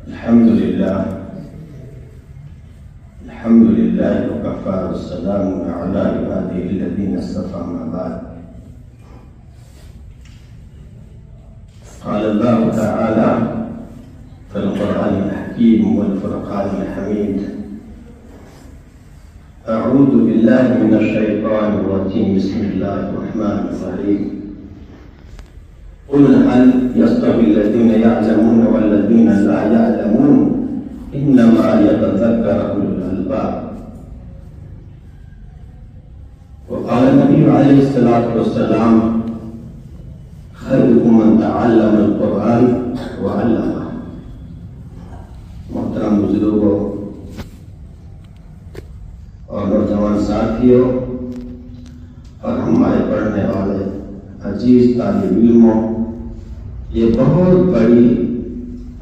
الحمد لله وكفى والسلام على عباده الذين اصطفى ما بعد. قال الله تعالى في القرآن الحكيم والفرقان الحميد: أعوذ بالله من الشيطان الرجيم، بسم الله الرحمن الرحيم. قل هل يستوي الذين يعلمون والذين لا يعلمون إنما يتذكر أولو الألباب. وقال النبي عليه الصلاة والسلام: خيركم من تعلم القرآن وعلمه. محترم بزرگوں اور نوجوان ساتھیوں اور ہمارے پڑھنے والے عزیز طالب علموں، یہ بہت بڑی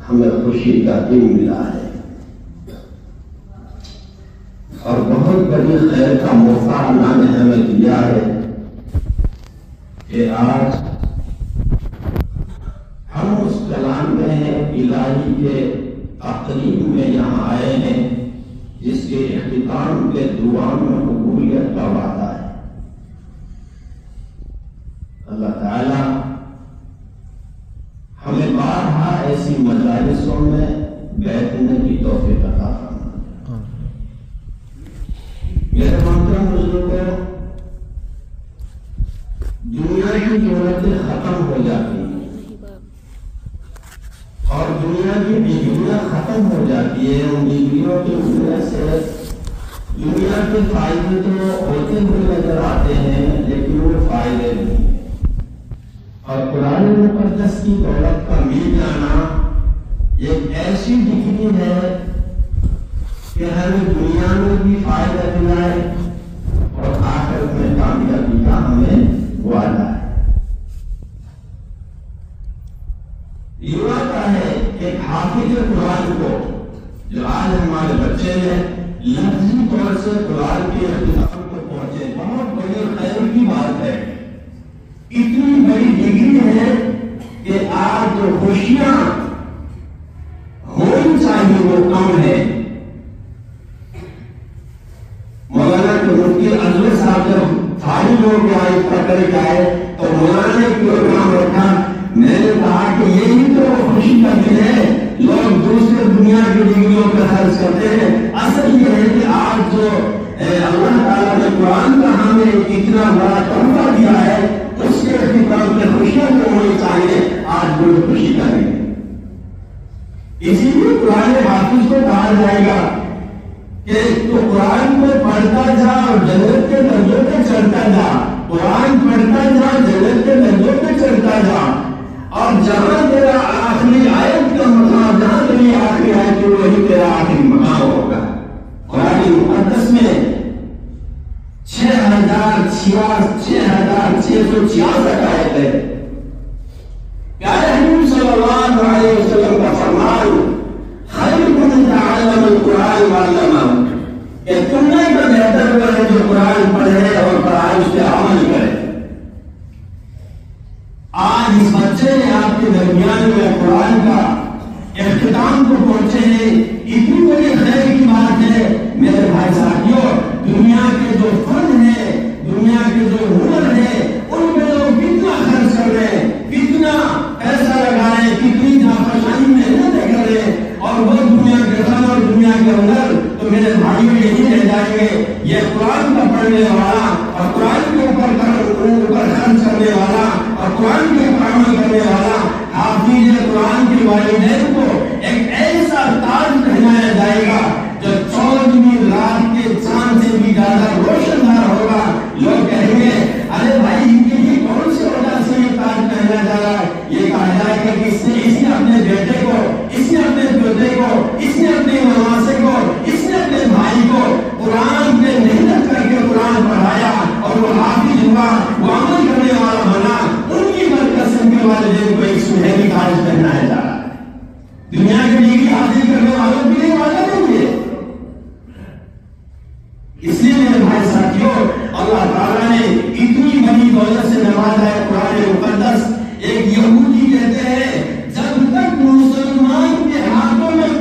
ہمیں خوشی کا دن ملا ہے اور بہت بڑی خیر کا موقع اللہ نے ہمیں دیا ہے کہ آج ہم اس کلام الہی کے تقریب میں یہاں آئے ہیں جس کے اختتام کے دعا میں قبولیت کا وعدہ ہے۔ اللہ تعالی ہمیں بارہا ایسی مجالسوں میں بیٹھنے کی توفیق عطا فرمائے۔ میرے محترم بزرگوں، دنیا کی ضرورتیں ختم ہو جاتی ہیں اور دنیا کی ڈگریاں ختم ہو جاتی ہے۔ ان ڈگریوں کی وجہ سے دنیا کے فائدے تو ہوتے ہوئے نظر آتے ہیں لیکن وہ فائدے نہیں۔ اور قرآن مقدس کی دولت کا مل جانا ایک ایسی ڈگری ہے کہ ہمیں دنیا میں بھی فائدہ دلائے اور آخرت میں کامیابی کا ہمیں وعدہ ہے۔ یہ آتا ہے کہ حافظ قرآن کو جو آج ہمارے بچے ہیں لفظی طور سے قرآن کے اختتام کو پہنچے، بہت بڑی خیر کی بات ہے۔ اتنی بڑی ڈگری ہے کہ آج جو خوشیاں ہونی چاہیے وہ کم ہے۔ مولانا کے مفتی ازور صاحب جب فارغ ہو کے آئے پکڑ گئے تو مولانا نے پروگرام رکھا، میں نے کہا کہ یہی تو خوشی کا دن ہے۔ لوگ دوسرے دنیا کی ڈگریوں پر خرچ کرتے ہیں، اصل یہ ہے کہ آج جو اللہ تعالیٰ نے قرآن کا ہمیں اتنا بڑا تحفہ دیا ہے اس کے اختتام میں خوشیاں جو ہونی چاہیے، آج وہ خوشی کریں۔ اسی لیے قرآن حافظ کو کہا جائے گا کہ تو قرآن کو پڑھتا جا اور جنت کے درجوں پہ چڑھتا جا، قرآن پڑھتا جا جنت کے درجوں پہ چڑھتا جا، اور جہاں تیرا آخری آیت کا مقام، جہاں تیری آخری آیت ہے وہی تیرا آخری مقام ہوگا۔ قرآن مقدس میں 6666 آیت ہے۔ پیارے حبیب صلی اللہ علیہ وسلم کا فرمان، خیرکم من تعلم القرآن وعلمہ، کہ تم نے تو بہتر ہوا ہے جو قرآن پڑھے اور قرآن اس پہ عمل کرے۔ آج اس بچے نے آپ کے درمیان میں قرآن کا اختتام کو پہنچے ہیں، اتنی بڑی خیر کی بات ہے۔ میرے بھائی ساتھیوں، دنیا کے جو فن ہے، دنیا کے جو ہنر ہے، ان میں لوگ کتنا خرچ کر رہے ہیں، کتنا پیسہ لگا رہے ہیں، کتنی جانفشانی محنتیں کر رہے ہیں، اور وہ دنیا کے فن اور دنیا کے ہنر تو میرے بھائیوں یہی رہ جائیں گے۔ یہ قرآن کا پڑھنے والا اور قرآن کے اوپر خرچ کرنے والا اور قرآن کے اوپر عمل کرنے والا حافظ قرآن کے والدین کو ایک ایسا تاج پہنایا جائے گا جو 14ویں رات کے چاند سے بھی زیادہ روشن دار ہوگا۔ لوگ کہیں گے ارے بھائی ان کے لیے کون سی وجہ سے یہ تاج پہنا جا رہا ہے؟ یہ کہا جائے گا کہ اس نے اپنے بیٹے کو، اس نے اپنے بیٹے کو، اس نے اپنے نواسے کو، اس نے اپنے بھائی کو قرآن پہ محنت کر کے قرآن پڑھایا اور وہ حافظ ہوا، وہ عمل کرنے والا بنا۔ ان کی برکت سے ان کے والدین کو ایک سنہری تاج پہنایا جا رہا ہے۔ دنیا کی ڈگری حاصل کرنے والوں کے لیے والا نہیں ہے۔ اس لیے میرے بھائی ساتھیوں، اللہ تعالیٰ نے اتنی بڑی دولت سے نوازا ہے قرآن مقدس۔ ایک یہودی کہتے ہیں جب تک مسلمان کے ہاتھوں میں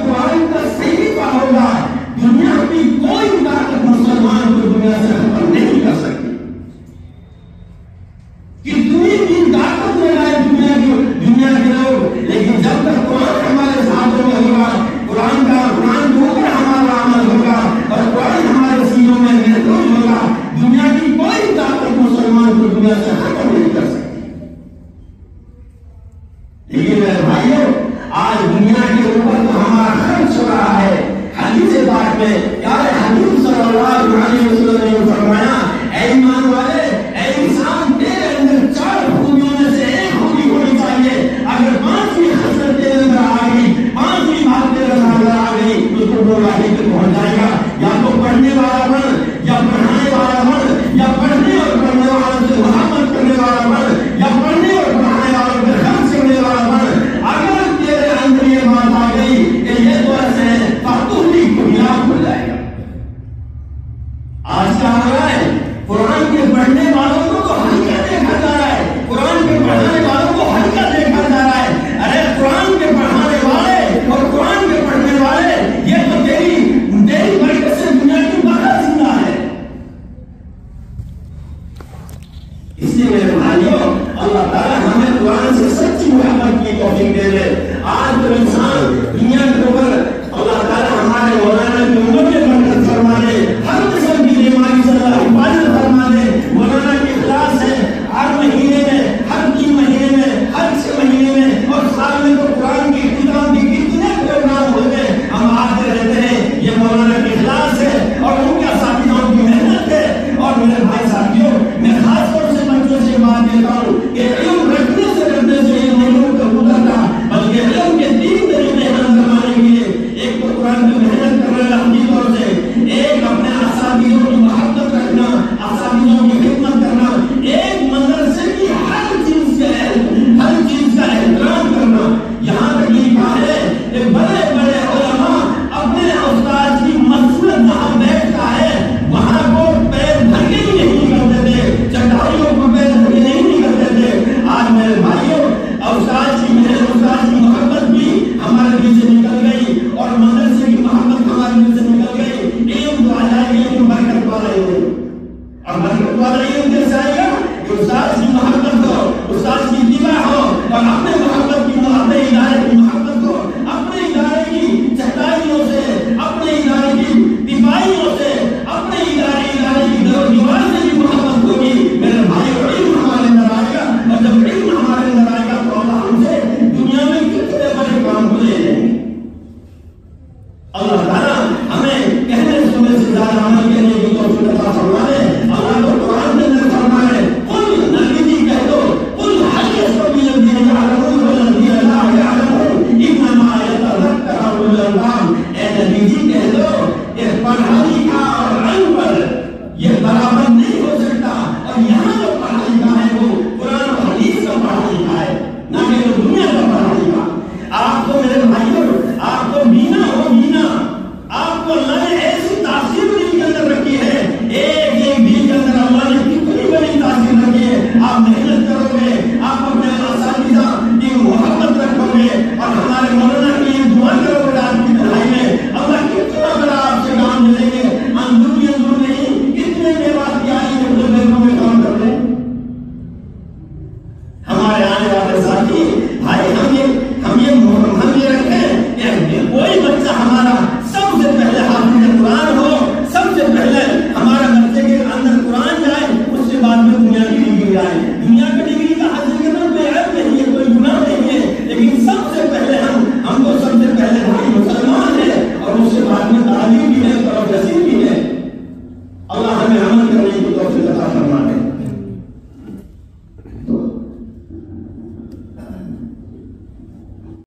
دنیا کے اوپر اللہ تعالیٰ ہمارے مولانا کی عمر میں برکت فرما دے، ہر قسم کی بیماری سے اللہ حفاظت فرما دے۔ مولانا کے اخلاص ہے، ہر مہینے میں، ہر 3 مہینے میں، ہر 6 مہینے میں اور سال میں تو قرآن کی اختتام کے کتنے پروگرام ہوتے ہیں، ہم آتے رہتے ہیں۔ یہ مولانا کے اخلاص ہے اور ان کے اساتذہوں کی محنت ہے۔ اور میرے بھائی ساتھیوں، میں خاص طور سے بچوں سے بات کہتا ہوں کہ علم رکھنے سے علم نہیں ہوتا، بلکہ علم کے 3 طریقے ہم کروانے کے لیے، ایک تو قرآن کی محنت کرنا اپنی طور سے، ایک اپنے اساتذہوں کی محبت رکھنا، اساتذہوں کی خدمت کرنا، ایک مدرسے کی ہر چیز کا احترام کرنا۔ یہاں تک لکھا ہے کہ بڑے بڑے علماء اپنے استاد کی مسجد جہاں بیٹھتا ہے وہاں کو پیر دھر کے ہی نہیں کرتے تھے، چٹائیوں کو پیر دھر کے نہیں کرتے تھے۔ آج میرے بھائیوں، استاد کی محبت بھی ہمارے دل سے نکل گئی اور مدرسے کی محبت ہمارے دل سے نکل گئی۔ علم تو آ جائے گی، علم برکت والا علم، اور برکت والا علم کیسے آئے گا؟ کہ استاد کی محبت ہو، استاد کی اتباع ہو، اور اپنے محبت کی، اپنے ادارے کی محبت ہو، اپنے ادارے کی چٹائیوں سے، اپنے ادارے کی دفاعیوں سے، اپنے ادارے کی دیوار سے بھی محبت ہوگی۔ میرے بھائی، علم ہمارے اندر آئے گا، اور جب علم ہمارے اندر آئے گا تو اللہ ہم سے دنیا میں کتنے بڑے کام کو لے لیں گے۔ اللہ تعالیٰ ہمیں کہنے سننے سے زیادہ عمل کرنے کی توفیق عطا فرمائے۔ اللہ تو قرآن میں فرمائے، قل نبی جی کہہ دو، قل هل يستوي الذين يعلمون والذين لا يعلمون انما يتذكر اولو الالباب۔ اے نبی جی کہہ دو کہ پڑھا لکھا اور ان پڑھ یہ برابر نہیں ہو سکتا، اور یہاں جو پڑھا لکھا ہے وہ قرآن و حدیث کا پڑھا لکھا ہے، نہ کہ دنیا کا پڑھا لکھا۔ آپ کو میرے بھائیوں، آپ کو بینا ہو، بینا آپ کو اللہ نے ایسی تاثیر دل کے اندر رکھی ہے، ایک دل کے اندر اللہ نے کتنی بڑی تاثیر رکھی ہے۔ آپ محنت کرو گے، آپ اپنے اساتذہ کی محبت رکھو گے، اور ہمارے مولانا کے لیے دعا کرو گے آپ کی پڑھائی میں، اللہ کتنا بڑا آپ سے کام ملیں گے۔ اندر نہیں، کتنے میوات کی آئی اپنے بیٹوں میں کام کر لیں۔ ہمارے آنے والے ساتھی بھائی، ہم یہ رکھیں کہ کوئی بچہ ہمارا سب سے پہلے حافظ قرآن ہو، سب سے پہلے ہمارا بچے کے اندر قرآن جائے، اس کے بعد میں دنیا کی ڈگری آئے۔ دنیا کی ڈگری کا حاصل کرنا کوئی عیب نہیں ہے، کوئی گناہ نہیں ہے، لیکن سب سے پہلے ہم کو سب سے پہلے بھائی مسلمان ہے، اور اس کے بعد میں تعلیم بھی ہے، پروفیسر بھی ہے۔ اللہ ہمیں عمل کرنے کی توفیق عطا فرمائے۔